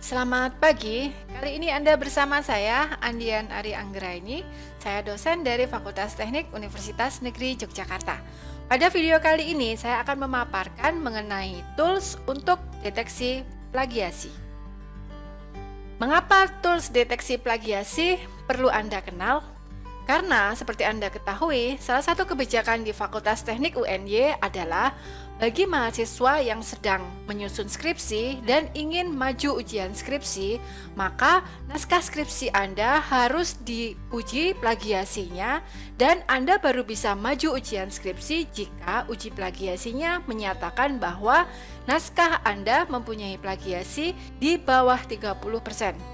Selamat pagi, kali ini Anda bersama saya, Andian Ari Anggraini. Saya dosen dari Fakultas Teknik Universitas Negeri Yogyakarta. Pada video kali ini, saya akan memaparkan mengenai tools untuk deteksi plagiasi. Mengapa tools deteksi plagiasi perlu Anda kenal? Karena seperti Anda ketahui, salah satu kebijakan di Fakultas Teknik UNY adalah bagi mahasiswa yang sedang menyusun skripsi dan ingin maju ujian skripsi, maka naskah skripsi Anda harus diuji plagiasinya dan Anda baru bisa maju ujian skripsi jika uji plagiasinya menyatakan bahwa naskah Anda mempunyai plagiasi di bawah 30%.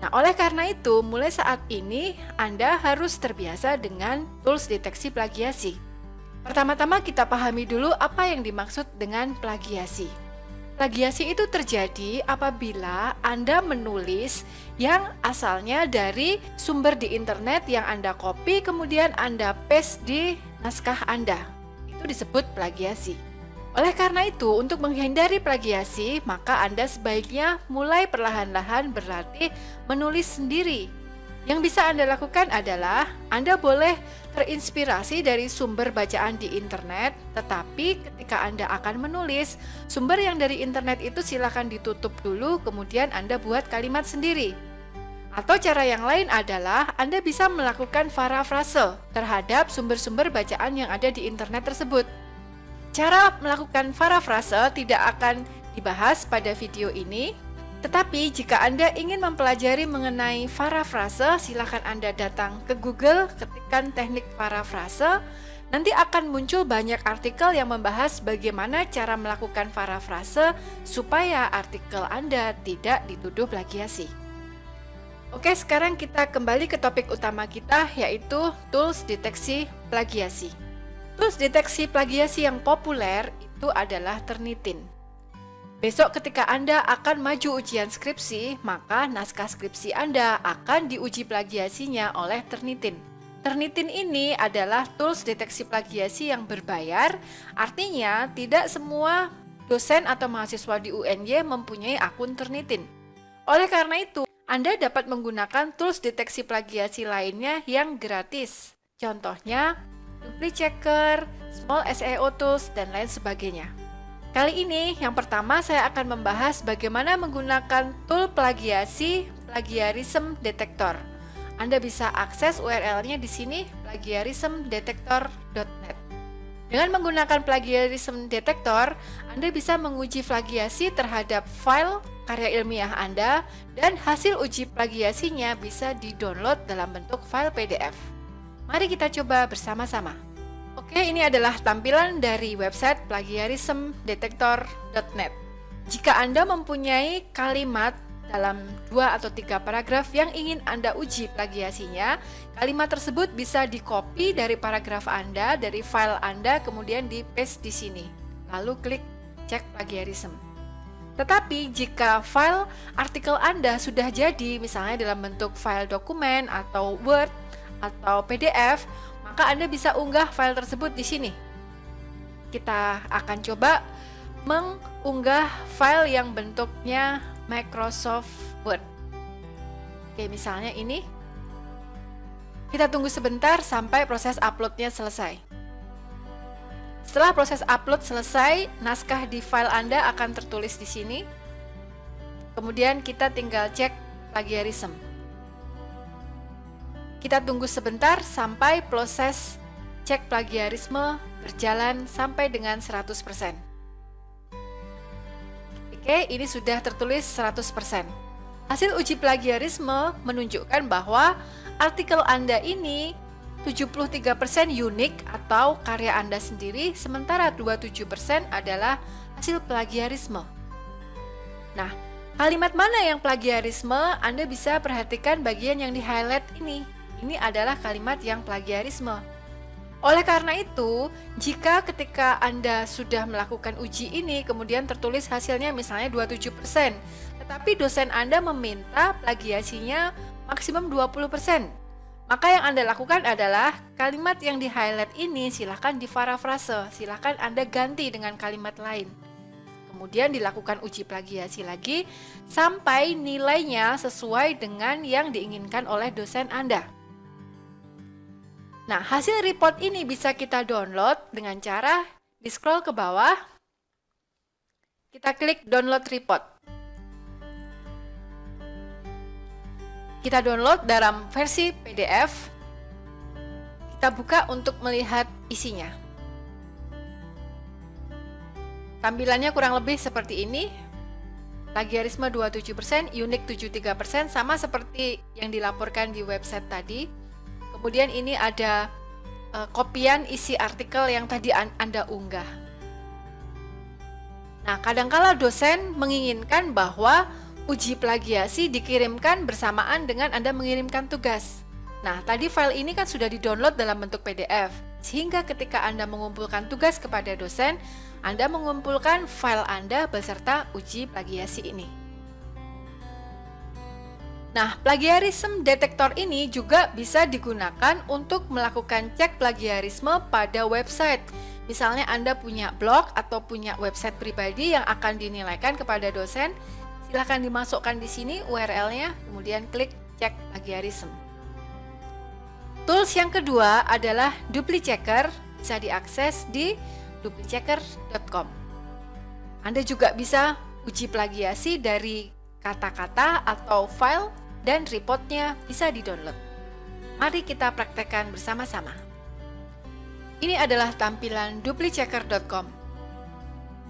Nah, oleh karena itu, mulai saat ini Anda harus terbiasa dengan tools deteksi plagiasi. Pertama-tama kita pahami dulu apa yang dimaksud dengan plagiasi. Plagiasi itu terjadi apabila Anda menulis yang asalnya dari sumber di internet yang Anda copy, kemudian Anda paste di naskah Anda. Itu disebut plagiasi. Oleh karena itu, untuk menghindari plagiasi, maka Anda sebaiknya mulai perlahan-lahan berlatih menulis sendiri. Yang bisa Anda lakukan adalah Anda boleh terinspirasi dari sumber bacaan di internet, tetapi ketika Anda akan menulis, sumber yang dari internet itu silakan ditutup dulu, kemudian Anda buat kalimat sendiri. Atau cara yang lain adalah Anda bisa melakukan parafrase terhadap sumber-sumber bacaan yang ada di internet tersebut. Cara melakukan parafrase tidak akan dibahas pada video ini, tetapi jika Anda ingin mempelajari mengenai parafrase, silakan Anda datang ke Google, ketikkan teknik parafrase, nanti akan muncul banyak artikel yang membahas bagaimana cara melakukan parafrase supaya artikel Anda tidak dituduh plagiasi. Oke, sekarang kita kembali ke topik utama kita, yaitu tools deteksi plagiasi. Tools deteksi plagiasi yang populer itu adalah Turnitin. Besok ketika Anda akan maju ujian skripsi, maka naskah skripsi Anda akan diuji plagiasinya oleh Turnitin. Turnitin ini adalah tools deteksi plagiasi yang berbayar, artinya tidak semua dosen atau mahasiswa di UNY mempunyai akun Turnitin. Oleh karena itu, Anda dapat menggunakan tools deteksi plagiasi lainnya yang gratis. Contohnya, Dupli-Checker, Small SEO Tools, dan lain sebagainya. Kali ini, yang pertama saya akan membahas bagaimana menggunakan tool plagiasi Plagiarism Detector. Anda bisa akses URL-nya di sini, plagiarismdetector.net. Dengan menggunakan Plagiarism Detector, Anda bisa menguji plagiasi terhadap file karya ilmiah Anda, dan hasil uji plagiasinya bisa di-download dalam bentuk file PDF. Mari kita coba bersama-sama. Oke, ini adalah tampilan dari website plagiarismdetector.net. Jika Anda mempunyai kalimat dalam 2 atau 3 paragraf yang ingin Anda uji plagiasinya, kalimat tersebut bisa di-copy dari paragraf Anda, dari file Anda, kemudian di-paste di sini. Lalu klik cek plagiarism. Tetapi jika file artikel Anda sudah jadi, misalnya dalam bentuk file dokumen atau Word, atau PDF, maka Anda bisa unggah file tersebut di sini. Kita akan coba mengunggah file yang bentuknya Microsoft Word. Oke, misalnya ini. Kita tunggu sebentar sampai proses uploadnya selesai. Setelah proses upload selesai, naskah di file Anda akan tertulis di sini. Kemudian kita tinggal cek plagiarism. Kita tunggu sebentar sampai proses cek plagiarisme berjalan sampai dengan 100%. Oke, ini sudah tertulis 100%. Hasil uji plagiarisme menunjukkan bahwa artikel Anda ini 73% unik atau karya Anda sendiri, sementara 27% adalah hasil plagiarisme. Nah, kalimat mana yang plagiarisme? Anda bisa perhatikan bagian yang di-highlight ini. Ini adalah kalimat yang plagiarisme. Oleh karena itu, jika ketika Anda sudah melakukan uji ini, kemudian tertulis hasilnya misalnya 27%, tetapi dosen Anda meminta plagiasinya maksimum 20%, maka yang Anda lakukan adalah kalimat yang di-highlight ini silahkan diparafrase, silahkan Anda ganti dengan kalimat lain. Kemudian dilakukan uji plagiasi lagi sampai nilainya sesuai dengan yang diinginkan oleh dosen Anda. Nah, hasil report ini bisa kita download dengan cara di-scroll ke bawah. Kita klik download report. Kita download dalam versi PDF. Kita buka untuk melihat isinya. Tampilannya kurang lebih seperti ini. Plagiarisme 27%, unik 73%, sama seperti yang dilaporkan di website tadi. Kemudian ini ada kopian isi artikel yang tadi Anda unggah. Nah, kadangkala dosen menginginkan bahwa uji plagiasi dikirimkan bersamaan dengan Anda mengirimkan tugas. Nah, tadi file ini kan sudah di-download dalam bentuk PDF, sehingga ketika Anda mengumpulkan tugas kepada dosen, Anda mengumpulkan file Anda beserta uji plagiasi ini. Nah, plagiarism detector ini juga bisa digunakan untuk melakukan cek plagiarisme pada website. Misalnya Anda punya blog atau punya website pribadi yang akan dinilaikan kepada dosen, silakan dimasukkan di sini URL-nya, kemudian klik cek plagiarism. Tools yang kedua adalah DupliChecker, bisa diakses di duplichecker.com. Anda juga bisa uji plagiasi dari kata-kata atau file dan reportnya bisa di-download. Mari kita praktekkan bersama-sama. Ini adalah tampilan duplichecker.com.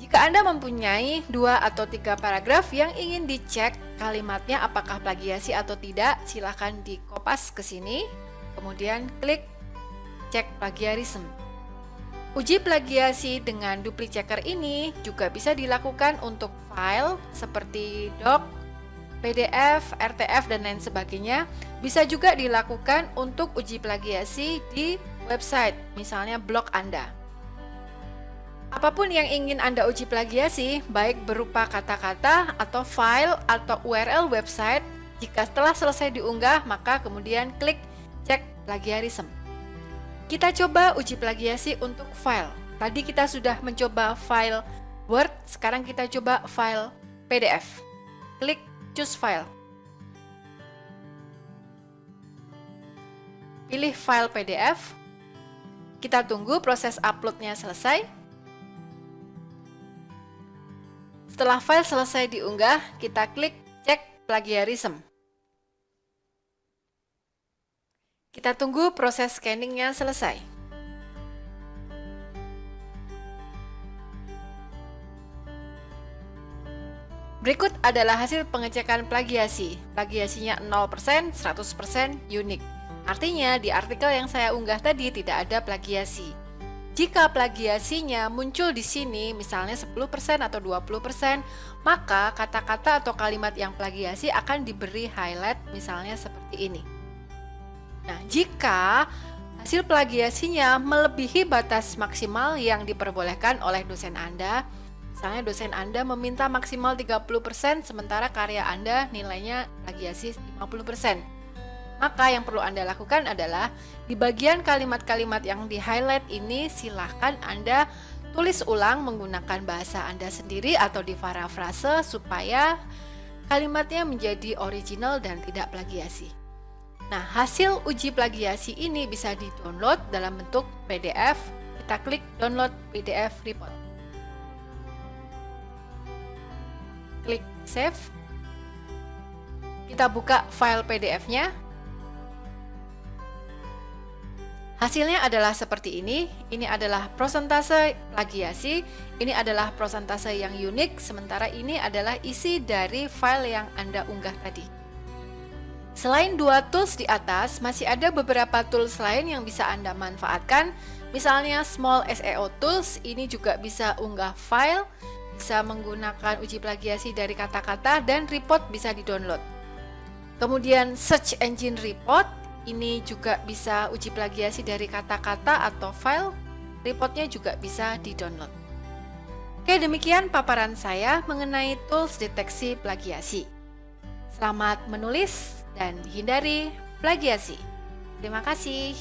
Jika Anda mempunyai 2 atau 3 paragraf yang ingin dicek kalimatnya apakah plagiasi atau tidak, silakan dikopas ke sini, kemudian klik cek plagiarism. Uji plagiasi dengan DupliChecker ini juga bisa dilakukan untuk file seperti doc, PDF, RTF, dan lain sebagainya. Bisa juga dilakukan untuk uji plagiasi di website, misalnya blog Anda. Apapun yang ingin Anda uji plagiasi, baik berupa kata-kata atau file atau URL website, jika setelah selesai diunggah, maka kemudian klik cek plagiarism. Kita coba uji plagiasi untuk file. Tadi kita sudah mencoba file Word, sekarang kita coba file PDF. Klik choose file. Pilih file PDF. Kita tunggu proses uploadnya selesai. Setelah file selesai diunggah, kita klik cek plagiarism. Kita tunggu proses scanningnya selesai. Berikut adalah hasil pengecekan plagiasi. Plagiasinya 0%, 100% unik. Artinya di artikel yang saya unggah tadi tidak ada plagiasi. Jika plagiasinya muncul di sini, misalnya 10% atau 20%, maka kata-kata atau kalimat yang plagiasi akan diberi highlight misalnya seperti ini. Nah, jika hasil plagiasinya melebihi batas maksimal yang diperbolehkan oleh dosen Anda, misalnya dosen Anda meminta maksimal 30%, sementara karya Anda nilainya plagiasi 50%. Maka yang perlu Anda lakukan adalah di bagian kalimat-kalimat yang di-highlight ini silahkan Anda tulis ulang menggunakan bahasa Anda sendiri atau diparafrase supaya kalimatnya menjadi original dan tidak plagiasi. Nah, hasil uji plagiasi ini bisa di-download dalam bentuk PDF. Kita klik download PDF report. Klik save. Kita buka file PDF-nya. Hasilnya adalah seperti ini. Ini adalah prosentase plagiasi, ini adalah prosentase yang unik, sementara ini adalah isi dari file yang Anda unggah tadi. Selain 2 tools di atas, masih ada beberapa tools lain yang bisa Anda manfaatkan. Misalnya Small SEO Tools, ini juga bisa unggah file, bisa menggunakan uji plagiasi dari kata-kata, dan report bisa di-download. Kemudian Search Engine Report, ini juga bisa uji plagiasi dari kata-kata atau file, reportnya juga bisa di-download. Oke, demikian paparan saya mengenai tools deteksi plagiasi. Selamat menulis dan hindari plagiasi. Terima kasih.